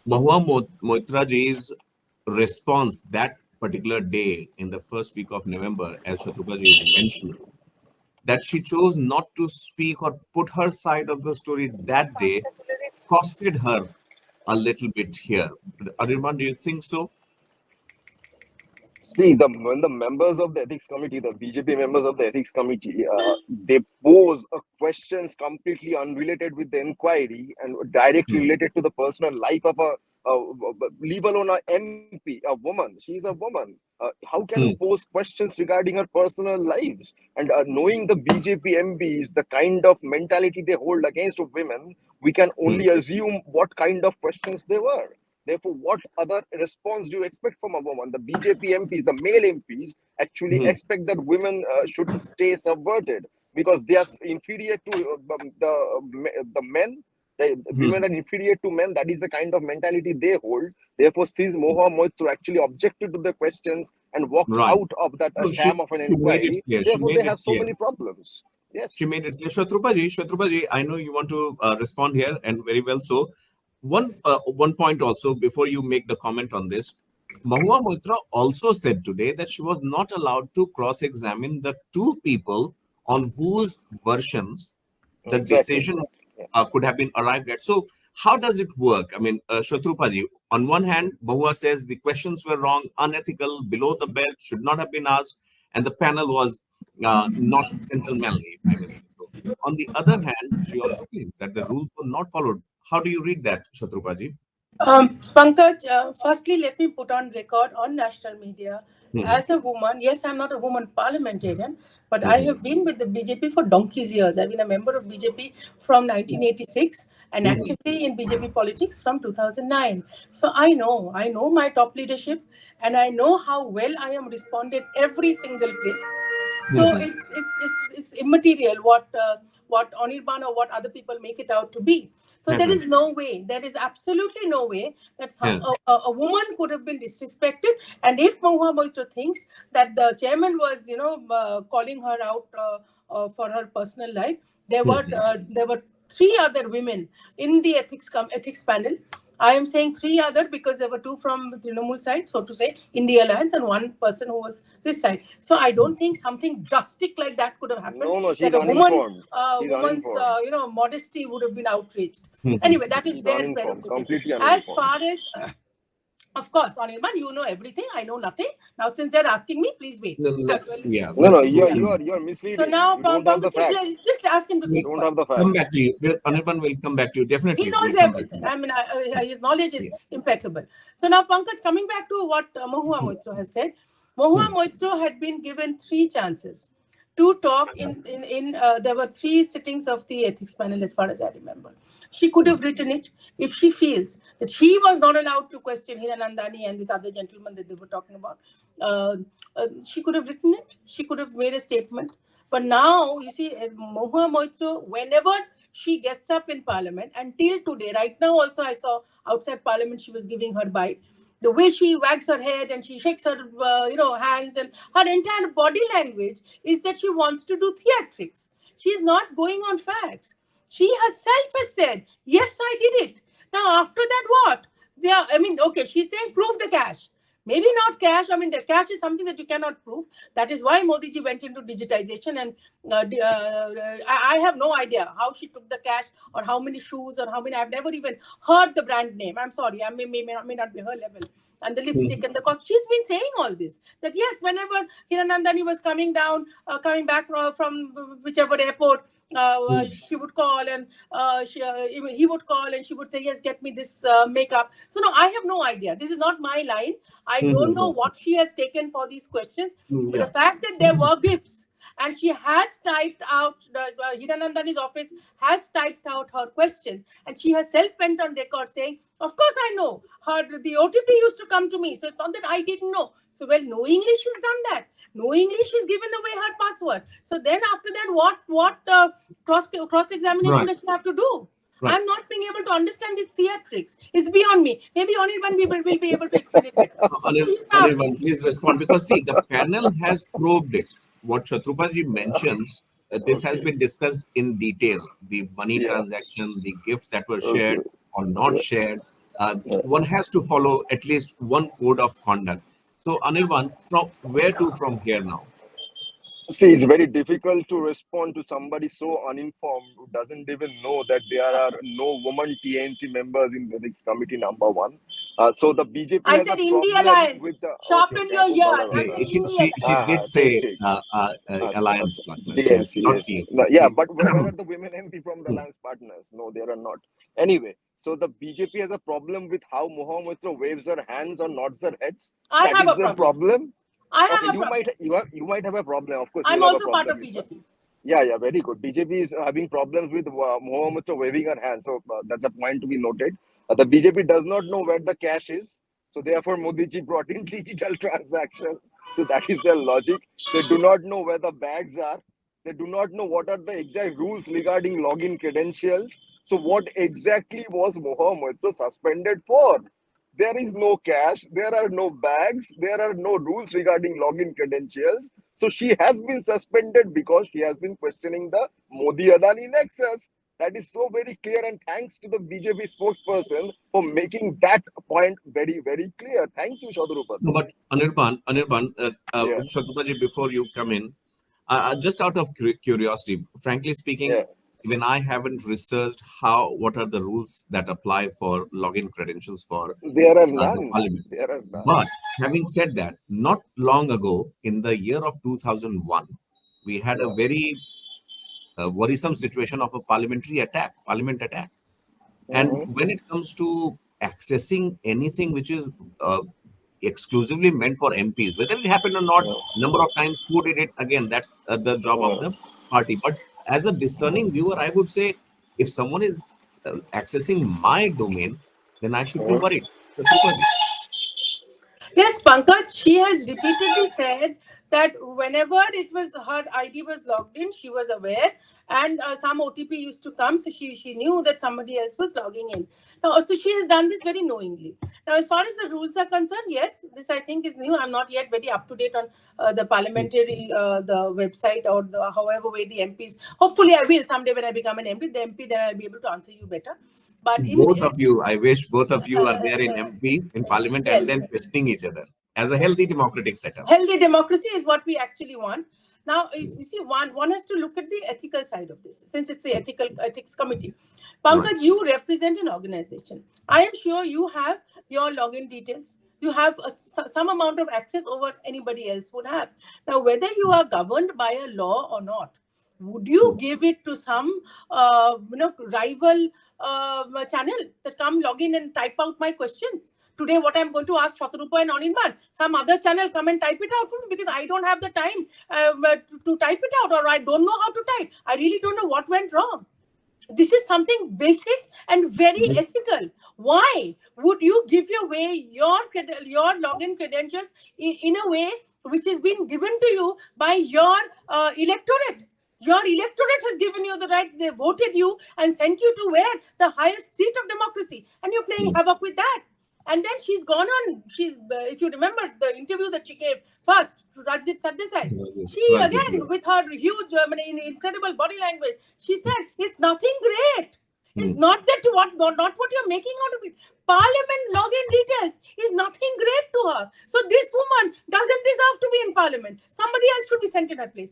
Mahua Moitra ji's response that particular day in the first week of November, as Shatrupa ji is mentioning, that she chose not to speak or put her side of the story that day costed her a little bit here. Anirban, do you think so? See, when the members of the ethics committee, the BJP members of the ethics committee, they pose questions completely unrelated with the inquiry and directly Hmm. related to the personal life of leave alone a MP, a woman. She's a woman. How can you Hmm. pose questions regarding her personal lives? And knowing the BJP MPs, the kind of mentality they hold against women, we can Hmm. only assume what kind of questions they were. Therefore, what other response do you expect from a woman? The BJP MPs, the male MPs, actually Hmm. expect that women should stay subverted because they are inferior to the men. The Hmm. women are inferior to men. That is the kind of mentality they hold. Therefore, since Mahua Moitra actually objected to the questions and walked Right. out of that No, sham of an she made it inquiry, clear. She therefore they made it have so clear. many problems. She Yes. made it clear. Shratrupa ji, I know you want to respond here, and very well so. One point also before you make the comment on this, Mahua Moitra also said today that she was not allowed to cross-examine the two people on whose versions the Exactly. decision could have been arrived at. So how does it work? I mean, Shratrupa ji, on one hand, Mahua says the questions were wrong, unethical, below the belt, should not have been asked, and the panel was not gentlemanly, if I may say so. On the other hand, she also claims that the rules were not followed. How do you read that, Shatrupaji? Pankaj, firstly, let me put on record on national media. Hmm. As a woman, yes, I'm not a woman parliamentarian, but I Hmm. have been with the BJP for donkey's years. I've been a member of BJP from 1986 and Hmm. actively in BJP politics from 2009. So I know my top leadership, and I know how well I am responded every single place. So Hmm. it's immaterial what Anirban or what other people make it out to be. So there Hmm. is no way, there is absolutely no way that Hmm. a woman could have been disrespected. And if Mahua Moitra thinks that the chairman was, calling her out for her personal life, there were three other women in the ethics panel. I am saying three other because there were two from the Trinamool side, so to say, India Alliance, and one person who was this side. So I don't think something drastic like that could have happened. No, no, That she's a woman's uninformed. She's woman's uninformed. modesty would have been outraged. Hmm. Anyway, that is She's their uninformed, prerogative. completely As uninformed. far as of course, Anirban, you know everything. I know nothing. Now, since they're asking me, please wait. No, No, no, let's go Yeah. to. you're So misleading. now, You don't have the Pankaj, facts. just ask him to You We'll keep don't quiet. have the come facts. back to you. Yeah. Anirban will come back to you. He Definitely, we'll knows come back to everything. you. I mean, his knowledge is Yes. impeccable. So now, Pankaj, coming back to what Mahua Moitra has said, Mahua Hmm. Moitra had been given three chances to talk in there were three sittings of the ethics panel, as far as I remember. She could have written it if she feels that she was not allowed to question Hiranandani and this other gentleman that they were talking about. Uh, she could have written it. She could have made a statement. But now, you see, Mahua Moitra, whenever she gets up in parliament, until today, right now also I saw outside parliament she was giving her bite. The way she wags her head and she shakes her hands, and her entire body language is that she wants to do theatrics. She is not going on facts. She herself has said, yes, I did it. Now after that, what? Okay, she's saying prove the cash. Maybe not cash. I mean, the cash is something that you cannot prove. That is why Modi ji went into digitization. And I have no idea how she took the cash, or how many shoes, or how many. I've never even heard the brand name. I'm sorry. I may not be her level. And the lipstick and the cost. She's been saying all this. That yes, whenever Hiranandani was coming back from whichever airport, she would call, and he would call, and she would say, yes, get me this makeup. So no, I have no idea. This is not my line. I don't know Hmm. what she has taken for these questions, but the Yeah. fact that there were gifts, and she has typed out, Hiranandani's office has typed out her questions, and she herself went on record saying, of course I know, the OTP used to come to me, so it's not that I didn't know. So, well, knowingly she's done that. Knowingly she's given away her password. So then after that, what cross examination Right. does she have to do? Right. I'm not being able to understand these theatrics. It's beyond me. Maybe only one people will be able to explain it better. Please now. Anirban, please respond because see, the panel has probed it. What Shatrupaji mentions, this has Okay. been discussed in detail. The money Yeah. transaction, the gifts that were shared Okay. or not shared. one has to follow at least one code of conduct. So, Anirban, from where to from here now? See, it's very difficult to respond to somebody so uninformed who doesn't even know that there are no woman TNC members in the ethics committee, number one. So the BJP I has said a Indie problem Alliance. with the. Okay, Sharpen okay, your oh, ears. I bada, said Okay, bada. Indie she Alliance. did Take, say take. Acha, alliance acha. partners, Yes, yes, not yes. TMC. Yeah, but where are the women MP from the alliance partners? No, there are not. Anyway, so the BJP has a problem with how Mahua Moitra waves her hands or nods her heads. I That have is a their problem. problem. I Okay, have a problem. you might have a problem. Of course, you I'm will have a also part problem of with that. BJP. Yeah, very good. BJP is having problems with Mahua Moitra waving her hand, so that's a point to be noted. The BJP does not know where the cash is, so therefore Modi ji brought in digital transaction. So that is their logic. They do not know where the bags are. They do not know what are the exact rules regarding login credentials. So what exactly was Mahua Moitra suspended for? There is no cash, there are no bags, there are no rules regarding login credentials. So she has been suspended because she has been questioning the Modi Adani nexus. That is so very clear, and thanks to the BJP spokesperson for making that point very, very clear. Thank you, No, Shadrupat. but Anirban, Yeah, Shatrupati, before you come in, just out of curiosity, frankly speaking, yeah. when I haven't researched what are the rules that apply for login credentials for There are the none. parliament. There are none. But having said that, not long ago, in the year of 2001, we had a Yeah. very worrisome situation of a parliament attack. And Mhm. when it comes to accessing anything which is exclusively meant for MPs, whether it happened or not, Yeah. number of times who did it, again, that's the job of Yeah. the party. But as a discerning viewer, I would say if someone is accessing my domain, then I should be Mhm. worried. Shatrupati. Yes, Pankaj, she has repeatedly said that whenever it was her ID was logged in, she was aware, and some OTP used to come, so she knew that somebody else was logging in. Now, so she has done this very knowingly. Now, as far as the rules are concerned, yes, this I think is new. I'm not yet very up to date on the parliamentary the website or the however way the MPs. Hopefully, I will someday when I become an MP. The MP, then I'll be able to answer you better. But in Both of you, I wish both of you are there in MP, in parliament, and well, then questioning each other as a healthy democratic setup. healthy democracy is what we actually want. Now, you see, one has to look at the ethical side of this, since it's the ethics committee. Right. Pankaj, you represent an organization. I am sure you have your login details. You have some amount of access over anybody else would have. Now, whether you are governed by a law or not, would you give it to some rival channel that come log in and type out my questions? Today, what I'm going to ask Shatarupa and Anirban, some other channel come and type it out for me, because I don't have the time to type it out, or I don't know how to type. I really don't know what went wrong. This is something basic and very ethical. Why would you give away your login credentials in a way which is being given to you by your electorate? Your electorate has given you the right. They voted you and sent you to where? The highest seat of democracy, and you're playing havoc with that. And then she's gone on. If you remember the interview that she gave first to Rajdeep Sardesai, she again, Yes. with her huge, incredible body language, she said, "It's nothing great. It's Hmm. not that not what you're making out of it. Parliament login details is nothing great to her. So this woman doesn't deserve to be in Parliament. Somebody else should be sent in her place."